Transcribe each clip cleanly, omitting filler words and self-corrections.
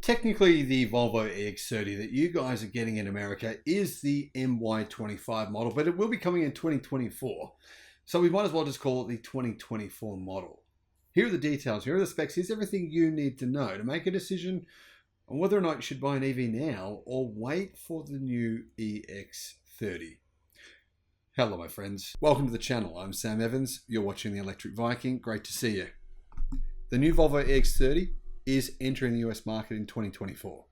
Technically, the Volvo EX30 that you guys are getting in America is the MY25 model, but it will be coming in 2024. So we might as well just call it the 2024 model. Here are the details, here are the specs, here's everything you need to know to make a decision on whether or not you should buy an EV now or wait for the new EX30. Hello my friends, welcome to the channel. I'm Sam Evans, you're watching the Electric Viking, great to see you. The new Volvo EX30 is entering the US market in 2024.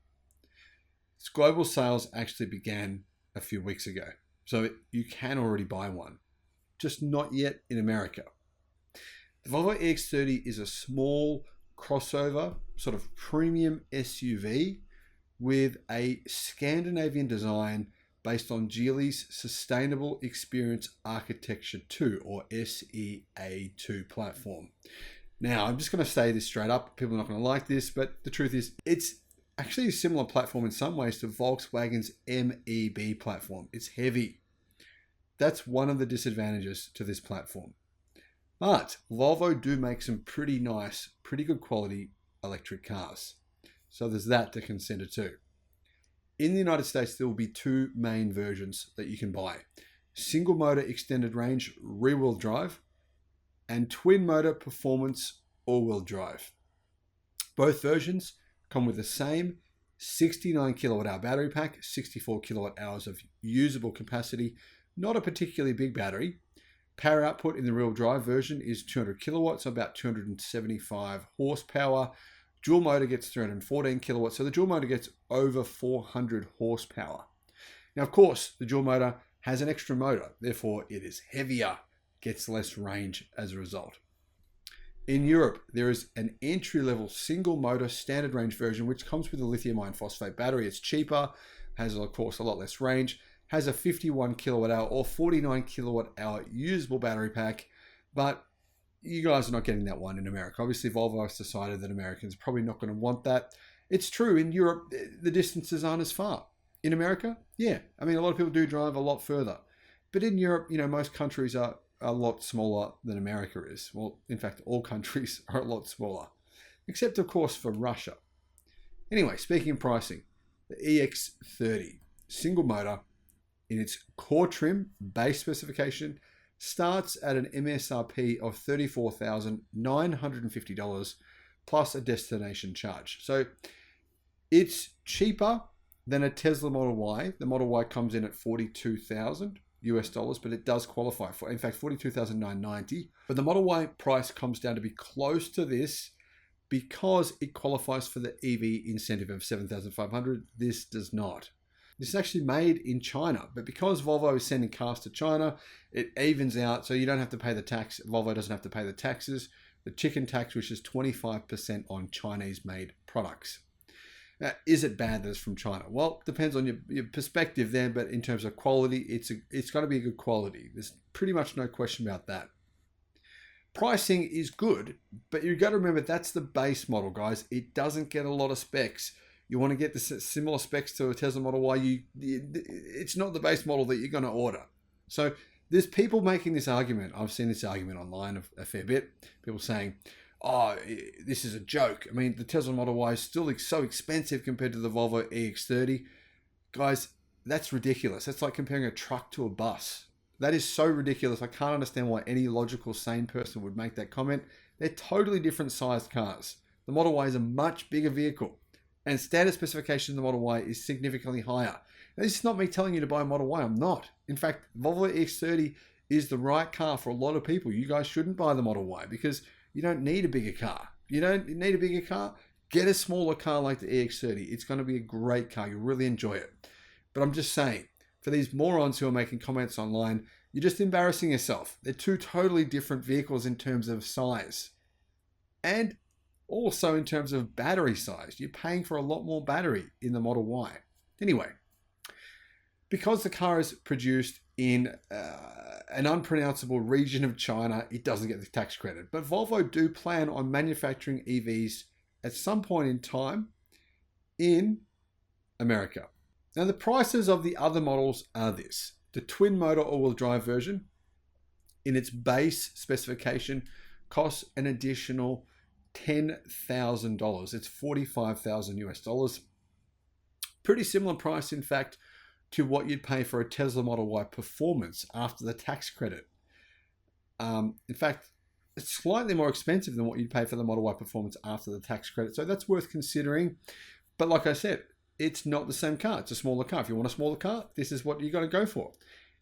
Its global sales actually began a few weeks ago, so you can already buy one, just not yet in America. The Volvo EX30 is a small crossover, sort of premium SUV with a Scandinavian design based on Geely's Sustainable Experience Architecture 2 or SEA2 platform. Now, I'm just going to say this straight up. People are not going to like this, but the truth is it's actually a similar platform in some ways to Volkswagen's MEB platform. It's heavy. That's one of the disadvantages to this platform. But Volvo do make some pretty nice, pretty good quality electric cars. So there's that to consider too. In the United States, there will be two main versions that you can buy. Single motor extended range rear-wheel drive and twin motor performance all-wheel drive. Both versions come with the same 69 kilowatt hour battery pack, 64 kilowatt hours of usable capacity, not a particularly big battery. Power output in the rear-wheel drive version is 200 kilowatts, so about 275 horsepower. Dual motor gets 314 kilowatts, so the dual motor gets over 400 horsepower. Now, of course, the dual motor has an extra motor, therefore it is heavier, gets less range as a result. In Europe, there is an entry-level single motor standard range version which comes with a lithium iron phosphate battery. It's cheaper, has of course a lot less range, has a 51 kilowatt hour or 49 kilowatt hour usable battery pack, but you guys are not getting that one in America. Obviously, Volvo has decided that Americans are probably not going to want that. It's true, in Europe, the distances aren't as far. In America, yeah. I mean, a lot of people do drive a lot further. But in Europe, you know, most countries are a lot smaller than America is. Well, in fact, all countries are a lot smaller, except of course for Russia. Anyway, speaking of pricing, the EX30 single motor in its core trim base specification starts at an MSRP of $34,950 plus a destination charge. So it's cheaper than a Tesla Model Y. The Model Y comes in at $42,000 US dollars, but it does qualify for, in fact, $42,990. But the Model Y price comes down to be close to this because it qualifies for the EV incentive of $7,500. This does not. This is actually made in China, but because Volvo is sending cars to China, it evens out, so you don't have to pay the tax. Volvo doesn't have to pay the taxes, the chicken tax, which is 25% on Chinese-made products. Now, is it bad that it's from China? Well, it depends on your perspective there, but in terms of quality, it's got to be a good quality. There's pretty much no question about that. Pricing is good, but you've got to remember that's the base model, guys. It doesn't get a lot of specs. You want to get the similar specs to a Tesla Model Y, it's not the base model that you're going to order. So there's people making this argument. I've seen this argument online a fair bit. People saying, oh, this is a joke. I mean, the Tesla Model Y is still so expensive compared to the Volvo EX30. Guys, that's ridiculous. That's like comparing a truck to a bus. That is so ridiculous. I can't understand why any logical, sane person would make that comment. They're totally different sized cars. The Model Y is a much bigger vehicle, and standard specification of the Model Y is significantly higher. Now, this is not me telling you to buy a Model Y. I'm not. In fact, Volvo EX30 is the right car for a lot of people. You guys shouldn't buy the Model Y because you don't need a bigger car. You don't need a bigger car? Get a smaller car like the EX30. It's going to be a great car. You'll really enjoy it. But I'm just saying, for these morons who are making comments online, you're just embarrassing yourself. They're two totally different vehicles in terms of size. And also in terms of battery size. You're paying for a lot more battery in the Model Y. Anyway, because the car is produced in an unpronounceable region of China, it doesn't get the tax credit. But Volvo do plan on manufacturing EVs at some point in time in America. Now, the prices of the other models are this. The twin motor all-wheel drive version in its base specification costs an additional $10,000. It's 45,000 US dollars. Pretty similar price, in fact, to what you'd pay for a Tesla Model Y Performance after the tax credit. In fact, it's slightly more expensive than what you'd pay for the Model Y Performance after the tax credit. So that's worth considering. But like I said, it's not the same car. It's a smaller car. If you want a smaller car, this is what you got to go for.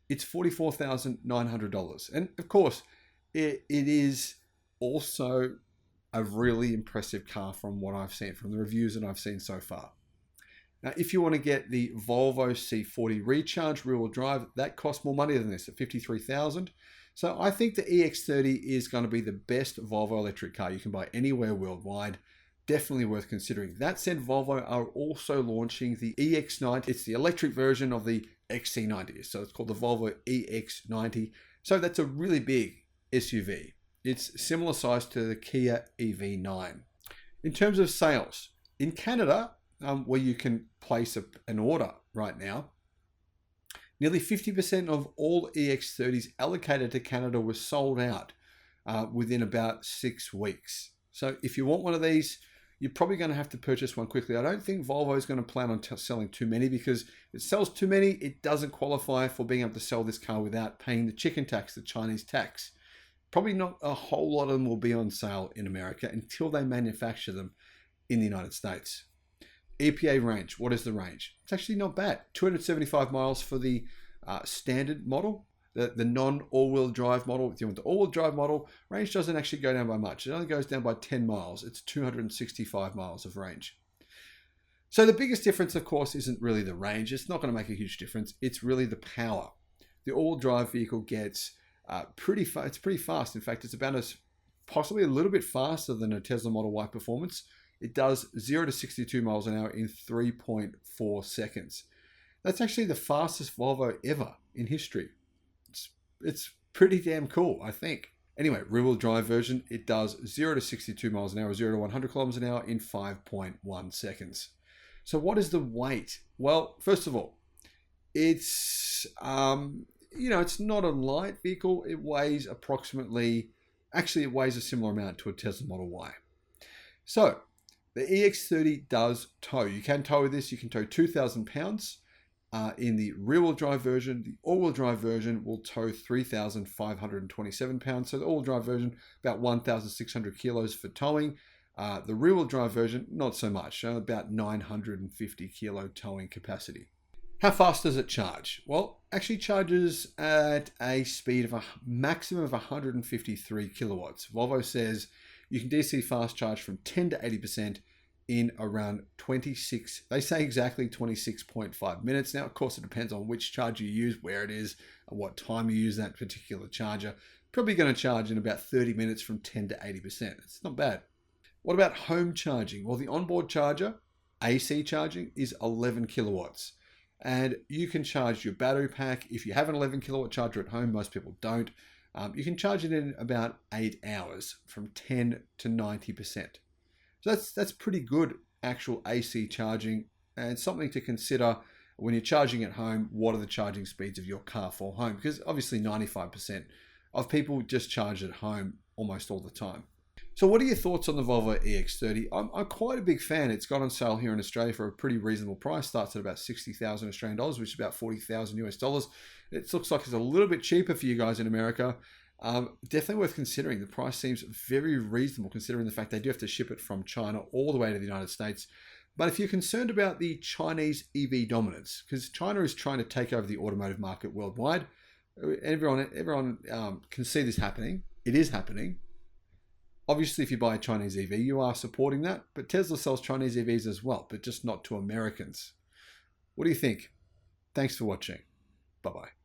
It's $44,900. And of course, it is also a really impressive car from what I've seen, from the reviews that I've seen so far. Now, if you want to get the Volvo C40 Recharge rear-wheel drive, that costs more money than this at $53,000. So I think the EX30 is going to be the best Volvo electric car you can buy anywhere worldwide. Definitely worth considering. That said, Volvo are also launching the EX90. It's the electric version of the XC90. So it's called the Volvo EX90. So that's a really big SUV. It's similar size to the Kia EV9. In terms of sales, in Canada, where you can place an order right now, nearly 50% of all EX30s allocated to Canada were sold out within about 6 weeks. So if you want one of these, you're probably going to have to purchase one quickly. I don't think Volvo is going to plan on selling too many, because if it sells too many, it doesn't qualify for being able to sell this car without paying the chicken tax, the Chinese tax. Probably not a whole lot of them will be on sale in America until they manufacture them in the United States. EPA range, what is the range? It's actually not bad. 275 miles for the standard model, the non-all-wheel drive model. If you want the all-wheel drive model, range doesn't actually go down by much. It only goes down by 10 miles. It's 265 miles of range. So the biggest difference, of course, isn't really the range. It's not going to make a huge difference. It's really the power. The all-wheel drive vehicle gets it's pretty fast. In fact, it's about possibly a little bit faster than a Tesla Model Y Performance. It does 0 to 62 miles an hour in 3.4 seconds. That's actually the fastest Volvo ever in history. It's pretty damn cool, I think. Anyway, rear-wheel drive version, it does 0 to 62 miles an hour, 0 to 100 kilometers an hour in 5.1 seconds. So what is the weight? Well, first of all, it's it's not a light vehicle. It weighs it weighs a similar amount to a Tesla Model Y. So the EX30 does tow. You can tow with this. You can tow 2,000 pounds in the rear-wheel drive version. The all-wheel drive version will tow 3,527 pounds. So the all-wheel drive version, about 1,600 kilos for towing. The rear-wheel drive version, not so much, about 950 kilo towing capacity. How fast does it charge? Well, actually charges at a speed of a maximum of 153 kilowatts. Volvo says you can DC fast charge from 10 to 80% in around 26, they say exactly 26.5 minutes. Now, of course, it depends on which charger you use, where it is, and what time you use that particular charger. Probably going to charge in about 30 minutes from 10 to 80%. It's not bad. What about home charging? Well, the onboard charger, AC charging, is 11 kilowatts. And you can charge your battery pack. If you have an 11 kilowatt charger at home, most people don't. You can charge it in about 8 hours from 10 to 90%. So that's pretty good actual AC charging, and something to consider when you're charging at home. What are the charging speeds of your car for home? Because obviously 95% of people just charge at home almost all the time. So what are your thoughts on the Volvo EX30? I'm quite a big fan. It's got on sale here in Australia for a pretty reasonable price. Starts at about 60,000 Australian dollars, which is about 40,000 US dollars. It looks like it's a little bit cheaper for you guys in America. Definitely worth considering. The price seems very reasonable considering the fact they do have to ship it from China all the way to the United States. But if you're concerned about the Chinese EV dominance, because China is trying to take over the automotive market worldwide, everyone can see this happening. It is happening. Obviously, if you buy a Chinese EV, you are supporting that. But Tesla sells Chinese EVs as well, but just not to Americans. What do you think? Thanks for watching. Bye-bye.